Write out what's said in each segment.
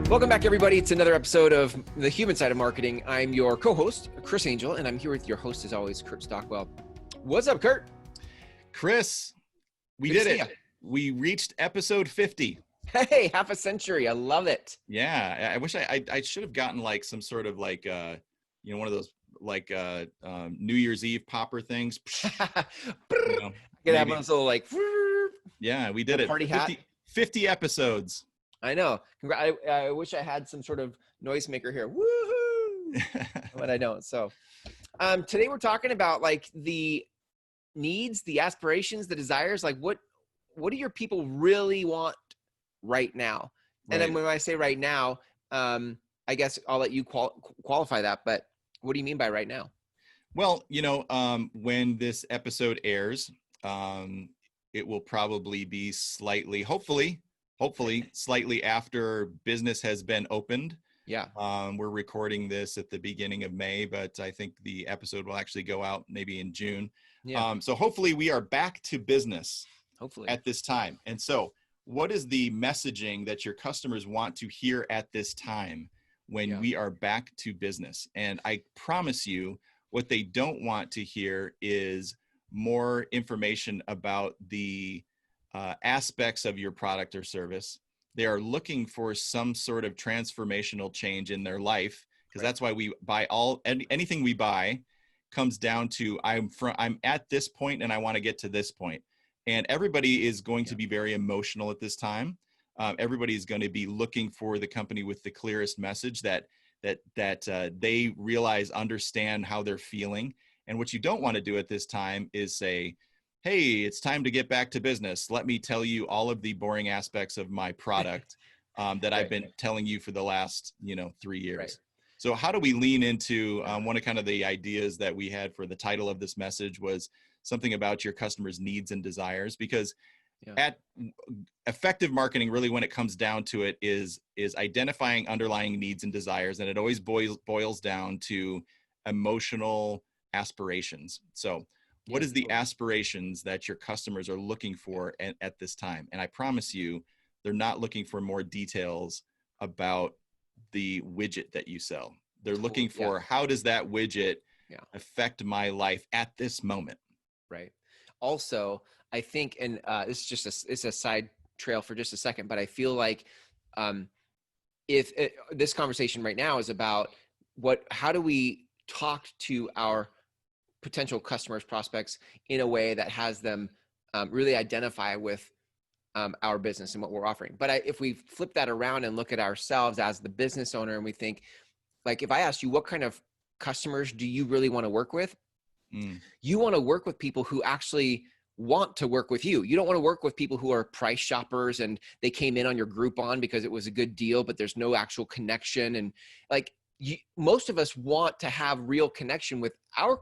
Welcome back, everybody. It's another episode of The Human Side of Marketing. I'm your co-host, Chris Angel, and I'm here with your host, as always, Kurt Stockwell. What's up, Kurt? Chris, we Good to did see it. We reached episode 50. Hey, half a century. I love it. Yeah, I wish I should have gotten like some sort of like one of those like New Year's Eve popper things. You could have one of those little like yeah, we did it. party hat. 50 episodes. I know. I wish I had some sort of noisemaker here. Woohoo! But I don't. So today we're talking about like the needs, the aspirations, the desires. Like what do your people really want right now? And then when I say right now, I guess I'll let you qualify that. But what do you mean by right now? Well, when this episode airs, it will probably be hopefully slightly after business has been opened. Yeah. We're recording this at the beginning of May, but I think the episode will actually go out maybe in June. Yeah. So hopefully we are back to business Hopefully at this time. And so what is the messaging that your customers want to hear at this time when we are back to business? And I promise you, what they don't want to hear is more information about the aspects of your product or service. They are looking for some sort of transformational change in their life, because that's why we buy anything we buy comes down to I'm at this point and I want to get to this point. And everybody is going to be very emotional at this time. Everybody is going to be looking for the company with the clearest message that they realize, understand how they're feeling. And what you don't want to do at this time is say, hey, it's time to get back to business. Let me tell you all of the boring aspects of my product that I've been telling you for the last, 3 years. Right. So how do we lean into one of kind of the ideas that we had for the title of this message was something about your customers' needs and desires? Because at effective marketing, really when it comes down to it is identifying underlying needs and desires. And it always boils down to emotional aspirations. So what is the aspirations that your customers are looking for at this time? And I promise you, they're not looking for more details about the widget that you sell. They're looking for how does that widget affect my life at this moment? Right. Also, I think, and this is just it's a side trail for just a second, but I feel like this conversation right now is about how do we talk to our potential customers, prospects in a way that has them really identify with our business and what we're offering. But if we flip that around and look at ourselves as the business owner, and we think, like, if I asked you, what kind of customers do you really want to work with? You want to work with people who actually want to work with you. You don't want to work with people who are price shoppers and they came in on your Groupon because it was a good deal, but there's no actual connection. And like, most of us want to have real connection with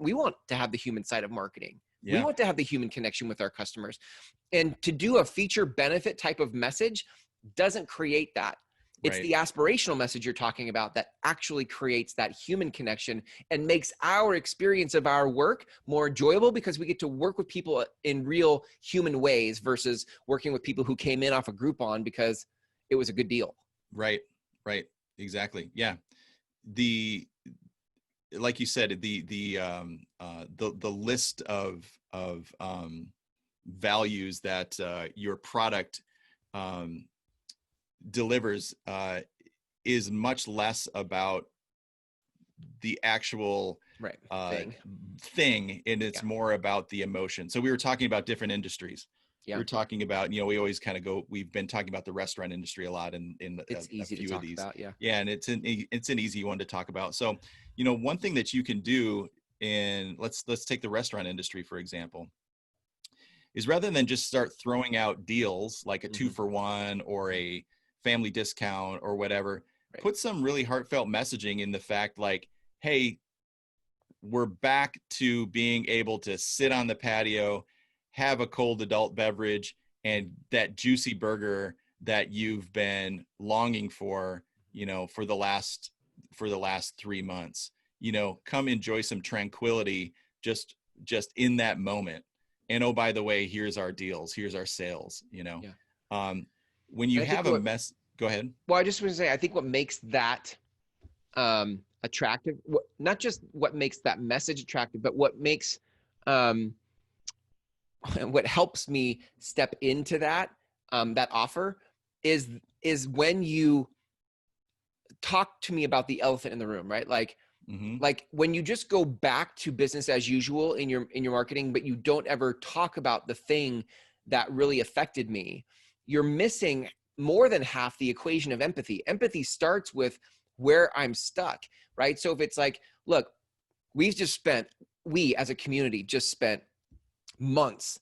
we want to have the human side of marketing. We want to have the human connection with our customers. And to do a feature benefit type of message doesn't create that. It's the aspirational message you're talking about that actually creates that human connection and makes our experience of our work more enjoyable, because we get to work with people in real human ways versus working with people who came in off a Groupon because it was a good deal. Right. Exactly. Yeah. Like you said, the list of values that your product delivers is much less about the actual thing, and it's more about the emotion. So we were talking about different industries. We were talking about, we always kind of we've been talking about the restaurant industry a lot in it's easy to talk about. And it's an easy one to talk about. So, one thing that you can do let's take the restaurant industry, for example, is rather than just start throwing out deals like a 2-for-1 or a family discount or whatever, put some really heartfelt messaging in the fact like, hey, we're back to being able to sit on the patio, have a cold adult beverage, and that juicy burger that you've been longing for, for the last 3 months. Come enjoy some tranquility just in that moment. And oh, by the way, here's our deals, here's our sales. When you have a Go ahead. Well, I just want to say, I think what makes that attractive, not just what makes that message attractive, but what makes um, what helps me step into that that offer is when you talk to me about the elephant in the room, right? Mm-hmm. Like when you just go back to business as usual in your marketing, but you don't ever talk about the thing that really affected me, you're missing more than half the equation of empathy. Empathy starts with where I'm stuck, right? So if it's like, look, we as a community just spent months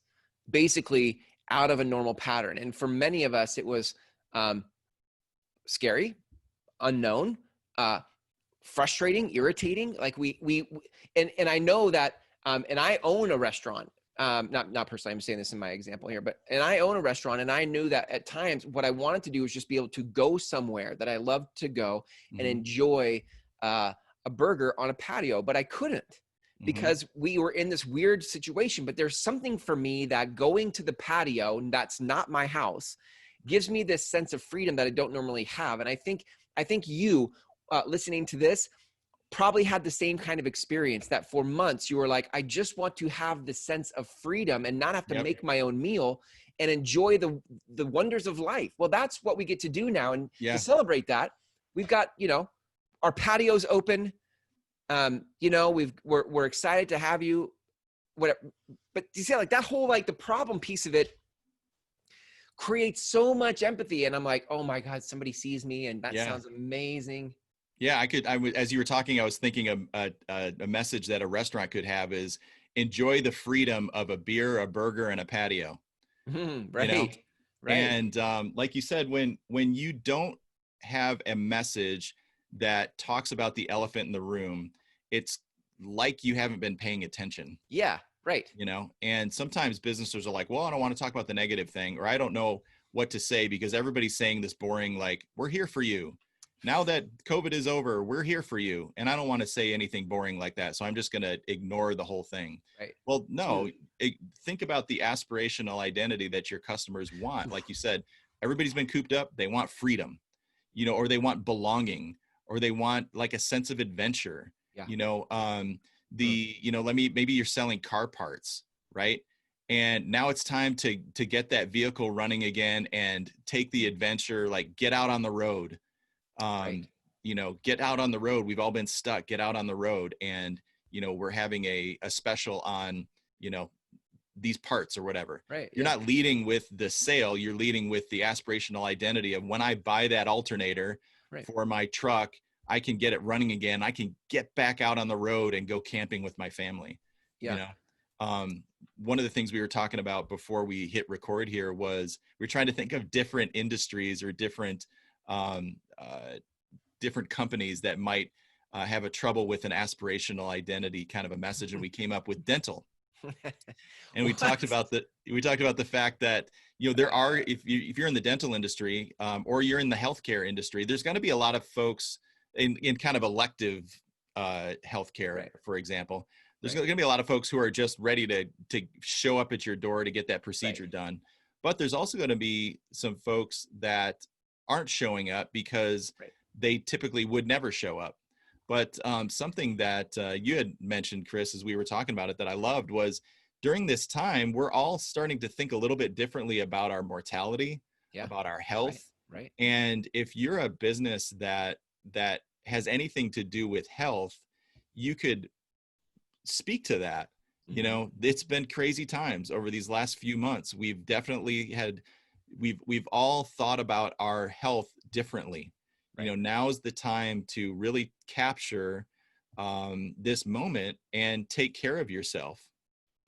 basically out of a normal pattern. And for many of us, it was scary, unknown, frustrating, irritating. Like and I know that, and I own a restaurant. Not personally, I'm saying this in my example here, and I own a restaurant, and I knew that at times what I wanted to do was just be able to go somewhere that I loved to go and Mm-hmm. enjoy a burger on a patio, but I couldn't Mm-hmm. because we were in this weird situation. But there's something for me that going to the patio, that's not my house, gives me this sense of freedom that I don't normally have. And I think you listening to this probably had the same kind of experience, that for months you were like, I just want to have the sense of freedom and not have to Yep. make my own meal and enjoy the wonders of life. Well, that's what we get to do now. And to Yeah. celebrate that, we've got, our patios open. We're excited to have you, whatever. But you see, like that whole, like the problem piece of it creates so much empathy. And I'm like, oh my God, somebody sees me, and that Yeah. sounds amazing. Yeah. As you were talking, I was thinking of a message that a restaurant could have is enjoy the freedom of a beer, a burger, and a patio, you know? Right. Right. And like you said, when you don't have a message that talks about the elephant in the room, it's like you haven't been paying attention. Yeah. Right. And sometimes businesses are like, well, I don't want to talk about the negative thing, or I don't know what to say because everybody's saying this boring, like, we're here for you. Now that COVID is over, we're here for you. And I don't want to say anything boring like that. So I'm just going to ignore the whole thing. Right. Well, no, think about the aspirational identity that your customers want. Like you said, everybody's been cooped up. They want freedom, or they want belonging, or they want like a sense of adventure, Yeah. maybe you're selling car parts, right? And now it's time to get that vehicle running again and take the adventure, like get out on the road. Right. Get out on the road. We've all been stuck. Get out on the road. And we're having a special on these parts or whatever. Right. You're Yeah. not leading with the sale, you're leading with the aspirational identity of when I buy that alternator Right. for my truck, I can get it running again. I can get back out on the road and go camping with my family. Yeah. One of the things we were talking about before we hit record here was we're trying to think of different industries or different companies that might have a trouble with an aspirational identity kind of a message. And we came up with dental. And we talked about the fact that there are, if you're in the dental industry or you're in the healthcare industry, there's going to be a lot of folks in kind of elective healthcare, Right. for example. There's Right. going to be a lot of folks who are just ready to show up at your door to get that procedure Right. done. But there's also going to be some folks that aren't showing up because Right. they typically would never show up. But something that you had mentioned, Chris, as we were talking about it, that I loved was during this time, we're all starting to think a little bit differently about our mortality, Yeah. about our health. Right. And if you're a business that has anything to do with health, you could speak to that. Mm-hmm. It's been crazy times over these last few months. We've definitely we've all thought about our health differently. Right. Now's the time to really capture this moment and take care of yourself.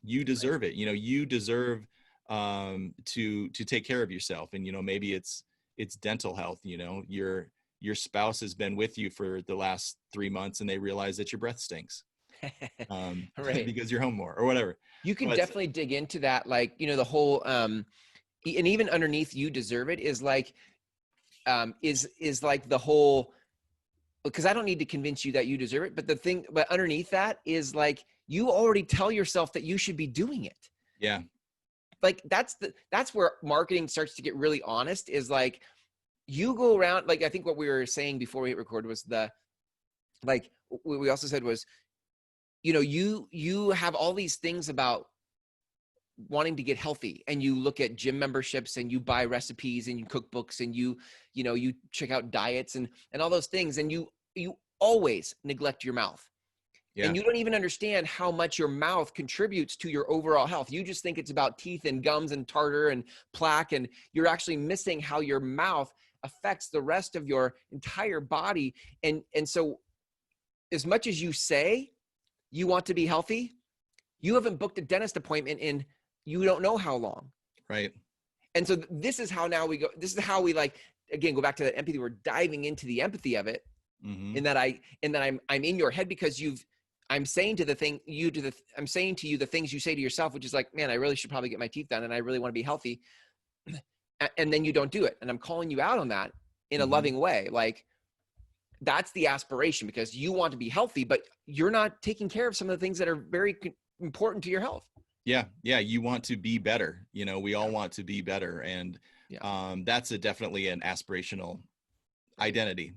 You deserve it. You deserve to take care of yourself. And maybe it's dental health. Your spouse has been with you for the last 3 months and they realize that your breath stinks Right. because you're home more or whatever. You can But definitely dig into that, like the whole and even underneath you deserve it is like is like the whole, because I don't need to convince you that you deserve it, but underneath that is like you already tell yourself that you should be doing it. yeah. Like that's where marketing starts to get really honest, is like you go around, like, I think what we were saying before we hit record was like, what we also said was, you have all these things about wanting to get healthy, and you look at gym memberships, and you buy recipes, and you cook books, and you check out diets and all those things, and you always neglect your mouth. Yeah. And you don't even understand how much your mouth contributes to your overall health. You just think it's about teeth and gums and tartar and plaque, and you're actually missing how your mouth affects the rest of your entire body. And so, as much as you say you want to be healthy, you haven't booked a dentist appointment in you don't know how long. Right. And so this is how now we go. This is how we, like, again, go back to that empathy. We're diving into the empathy of it, Mm-hmm. in that I'm in your head, because I'm saying to you the things you say to yourself, which is like, man, I really should probably get my teeth done, and I really want to be healthy. And then you don't do it. And I'm calling you out on that in a Mm-hmm. loving way. Like, that's the aspiration, because you want to be healthy, but you're not taking care of some of the things that are very important to your health. Yeah. Yeah. You want to be better. We all Yeah. want to be better. And Yeah. that's definitely an aspirational identity,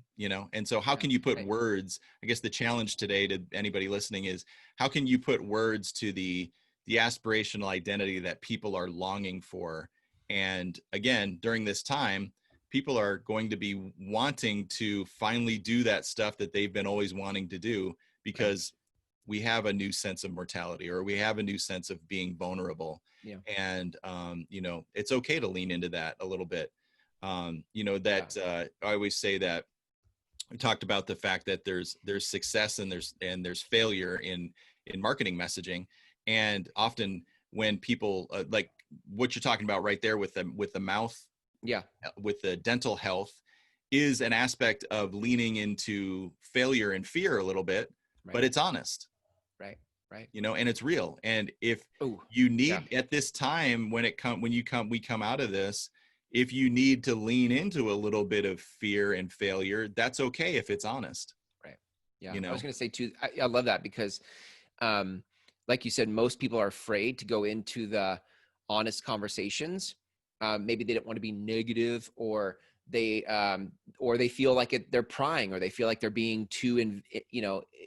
And so how Yeah. can you put Right. words, I guess the challenge today to anybody listening is, how can you put words to the aspirational identity that people are longing for? And again, during this time, people are going to be wanting to finally do that stuff that they've been always wanting to do, Right. because we have a new sense of mortality, or we have a new sense of being vulnerable. Yeah. And it's okay to lean into that a little bit. Yeah. I always say that we talked about the fact that there's success and there's failure in marketing messaging. And often when people like what you're talking about right there with the mouth, Yeah. with the dental health, is an aspect of leaning into failure and fear a little bit, Right. but it's honest. Right. Right. And it's real. And if Oh, you yeah. need at this time, we come out of this, if you need to lean into a little bit of fear and failure, that's okay if it's honest. Right. Yeah. I was going to say too, I love that, because, like you said, most people are afraid to go into the honest conversations. Maybe they don't want to be negative, or they feel like they're prying, or they feel like they're being too,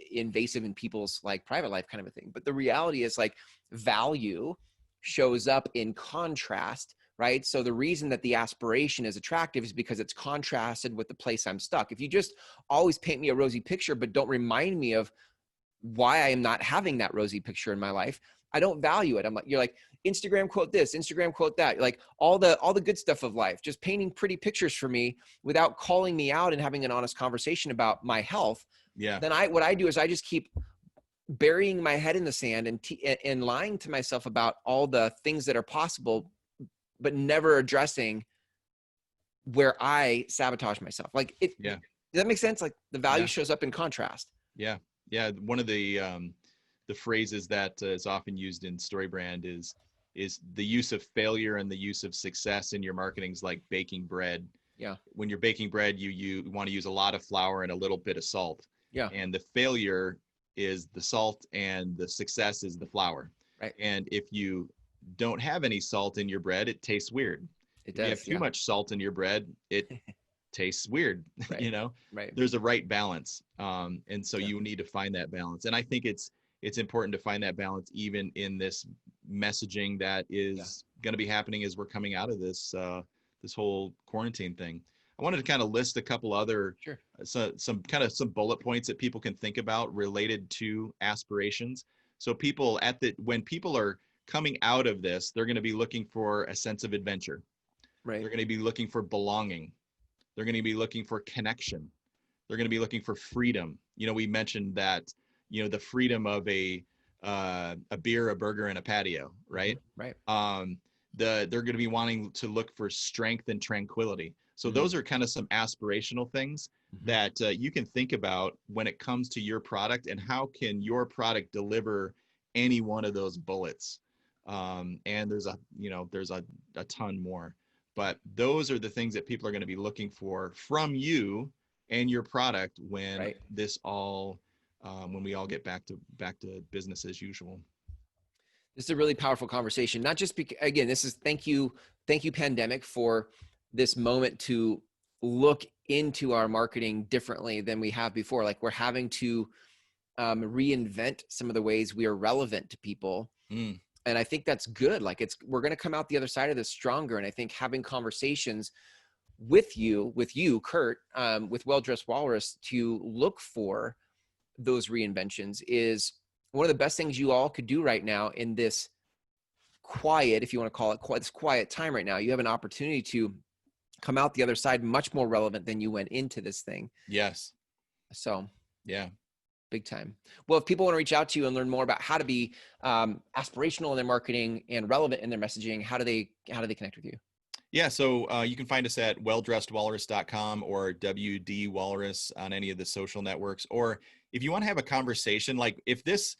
invasive in people's, like, private life, kind of a thing. But the reality is, like, value shows up in contrast, right? So the reason that the aspiration is attractive is because it's contrasted with the place I'm stuck. If you just always paint me a rosy picture, but don't remind me of why I am not having that rosy picture in my life, I don't value it. You're like, Instagram quote this, Instagram quote that, like all the good stuff of life, just painting pretty pictures for me without calling me out and having an honest conversation about my health. Yeah. Then what I do is I just keep burying my head in the sand and lying to myself about all the things that are possible, but never addressing where I sabotage myself. Like, Yeah. does that make sense? Like, the value Yeah. shows up in contrast. Yeah. Yeah. One of the phrases that is often used in StoryBrand is the use of failure and the use of success in your marketing is like baking bread. Yeah. When you're baking bread, you want to use a lot of flour and a little bit of salt. Yeah. And the failure is the salt and the success is the flour. Right. And if you don't have any salt in your bread, it tastes weird. It If you have does. too much salt in your bread, it tastes weird. Right. Right. There's a right balance. And so Yeah. you need to find that balance. And I think it's important to find that balance even in this messaging that is going to be happening as we're coming out of this this whole quarantine thing. I wanted to kind of list a couple other Sure. some bullet points that people can think about related to aspirations. So when people are coming out of this, they're going to be looking for a sense of adventure. Right. They're going to be looking for belonging. They're going to be looking for connection. They're going to be looking for freedom. We mentioned that, the freedom of a beer, a burger, and a patio, right? Right. They're going to be wanting to look for strength and tranquility. So those are kind of some aspirational things that you can think about when it comes to your product, and how can your product deliver any one of those bullets. And there's a ton more, but those are the things that people are going to be looking for from you and your product when this all when we all get back to business as usual. This is a really powerful conversation. Not just because, again, this is thank you pandemic, for this moment to look into our marketing differently than we have before. Like we're having to reinvent some of the ways we are relevant to people. Mm. And I think that's good. Like we're going to come out the other side of this stronger. And I think having conversations with you, Kurt, with Well Dressed Walrus, to look for those reinventions is one of the best things you all could do right now in this quiet, if you want to call it this quiet time right now. You have an opportunity to come out the other side much more relevant than you went into this thing. Yes. So yeah, big time. Well, if people want to reach out to you and learn more about how to be aspirational in their marketing and relevant in their messaging, how do they connect with you? Yeah, so you can find us at welldressedwalrus.com or WD Walrus on any of the social networks. Or if you want to have a conversation, like if this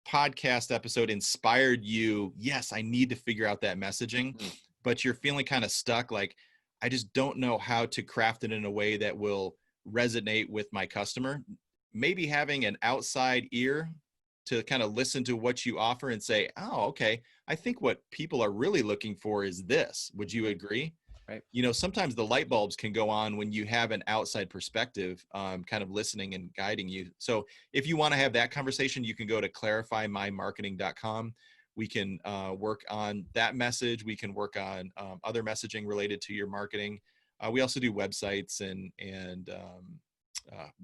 podcast episode inspired you, yes, I need to figure out that messaging, but you're feeling kind of stuck, like I just don't know how to craft it in a way that will resonate with my customer. Maybe having an outside ear to kind of listen to what you offer and say, oh, okay, I think what people are really looking for is this. Would you agree? Right. You know, sometimes the light bulbs can go on when you have an outside perspective, kind of listening and guiding you. So if you want to have that conversation, you can go to clarifymymarketing.com. We can work on that message. We can work on other messaging related to your marketing. We also do websites and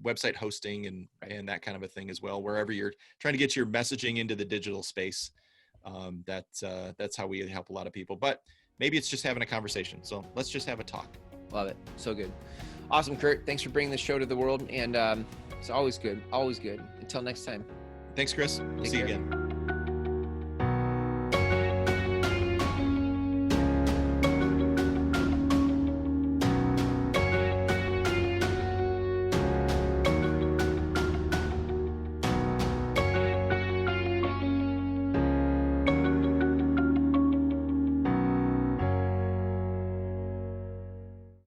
website hosting and that kind of a thing as well. Wherever you're trying to get your messaging into the digital space, that's how we help a lot of people. But maybe it's just having a conversation. So let's just have a talk. Love it. So good. Awesome, Kurt. Thanks for bringing this show to the world. And it's always good. Always good. Until next time. Thanks, Chris. See you again.